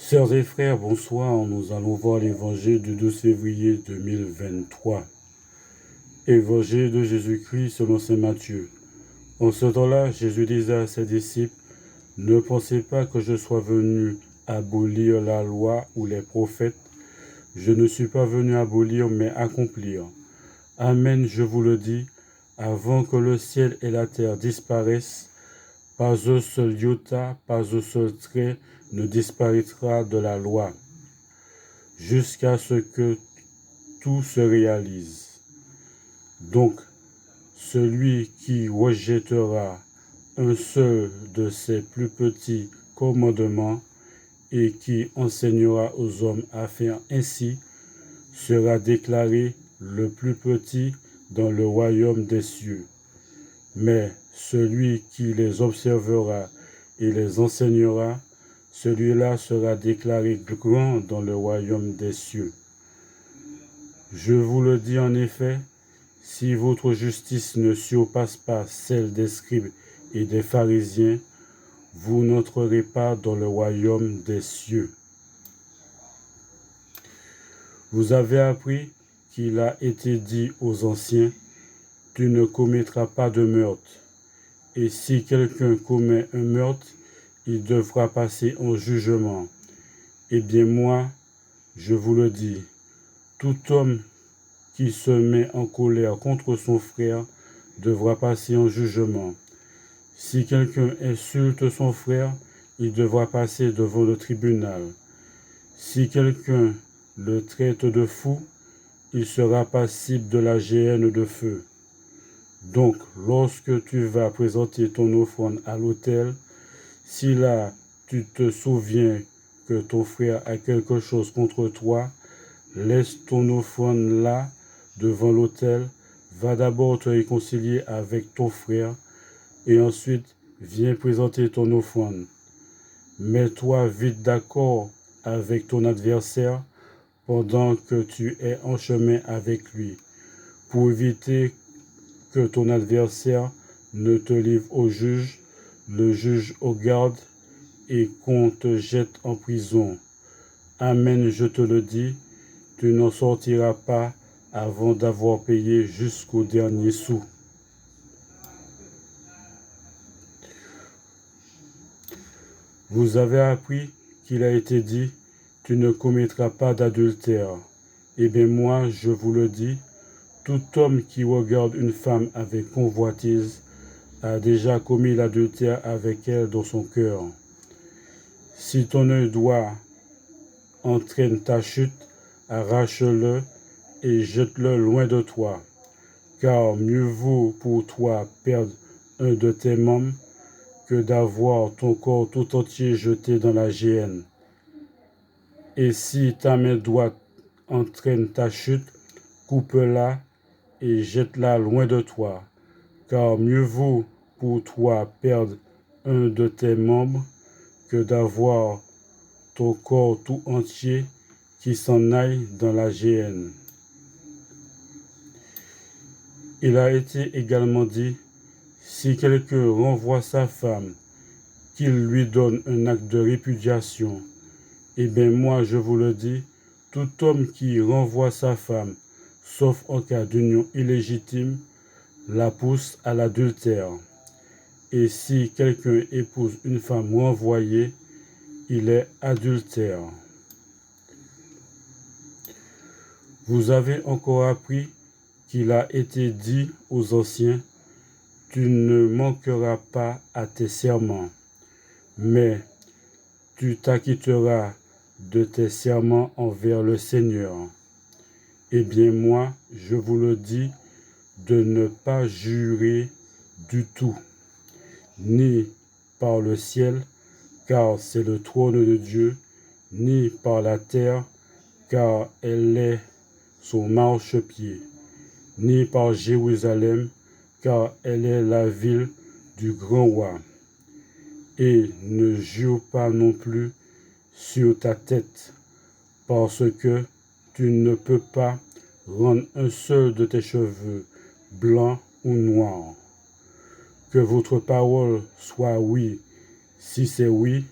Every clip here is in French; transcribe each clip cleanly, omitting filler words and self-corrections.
Sœurs et frères, bonsoir. Nous allons voir l'évangile du 12 février 2023. Évangile de Jésus-Christ selon saint Matthieu. En ce temps-là, Jésus disait à ses disciples, « Ne pensez pas que je sois venu abolir la loi ou les prophètes. Je ne suis pas venu abolir, mais accomplir. Amen, je vous le dis, avant que le ciel et la terre disparaissent, pas un seul iota, pas un seul trait ne disparaîtra de la loi, jusqu'à ce que tout se réalise. Donc, celui qui rejettera un seul de ces plus petits commandements et qui enseignera aux hommes à faire ainsi, sera déclaré le plus petit dans le royaume des cieux. Mais celui qui les observera et les enseignera, celui-là sera déclaré grand dans le royaume des cieux. Je vous le dis en effet, si votre justice ne surpasse pas celle des scribes et des pharisiens, vous n'entrerez pas dans le royaume des cieux. Vous avez appris qu'il a été dit aux anciens, « Tu ne commettras pas de meurtre. » Et si quelqu'un commet un meurtre, il devra passer en jugement. Eh bien moi, je vous le dis, tout homme qui se met en colère contre son frère devra passer en jugement. Si quelqu'un insulte son frère, il devra passer devant le tribunal. Si quelqu'un le traite de fou, il sera passible de la géhenne de feu. Donc, lorsque tu vas présenter ton offrande à l'autel, si là tu te souviens que ton frère a quelque chose contre toi, laisse ton offrande là, devant l'autel, va d'abord te réconcilier avec ton frère, et ensuite viens présenter ton offrande. Mets-toi vite d'accord avec ton adversaire pendant que tu es en chemin avec lui, pour éviter que ton adversaire ne te livre au juge, le juge aux gardes, et qu'on te jette en prison. Amen, je te le dis, tu n'en sortiras pas avant d'avoir payé jusqu'au dernier sou. Vous avez appris qu'il a été dit, tu ne commettras pas d'adultère. Eh bien moi, je vous le dis, tout homme qui regarde une femme avec convoitise a déjà commis l'adultère avec elle dans son cœur. Si ton œil droit entraîne ta chute, arrache-le et jette-le loin de toi, car mieux vaut pour toi perdre un de tes membres que d'avoir ton corps tout entier jeté dans la géhenne. Et si ta main droite entraîne ta chute, coupe-la et jette-la loin de toi, car mieux vaut pour toi perdre un de tes membres que d'avoir ton corps tout entier qui s'en aille dans la géhenne. Il a été également dit, si quelqu'un renvoie sa femme, qu'il lui donne un acte de répudiation. Eh bien moi je vous le dis, tout homme qui renvoie sa femme, sauf en cas d'union illégitime, la pousse à l'adultère. Et si quelqu'un épouse une femme renvoyée, il est adultère. Vous avez encore appris qu'il a été dit aux anciens, tu ne manqueras pas à tes serments, mais tu t'acquitteras de tes serments envers le Seigneur. Eh bien moi, je vous le dis, de ne pas jurer du tout, ni par le ciel, car c'est le trône de Dieu, ni par la terre, car elle est son marchepied, ni par Jérusalem, car elle est la ville du grand roi. Et ne jure pas non plus sur ta tête, parce que tu ne peux pas rendre un seul de tes cheveux blanc ou noir. Que votre parole soit oui, si c'est oui,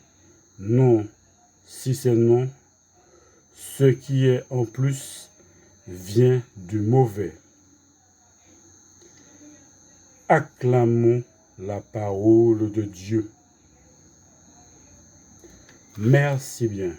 non, si c'est non, ce qui est en plus vient du mauvais. Acclamons la parole de Dieu. Merci bien.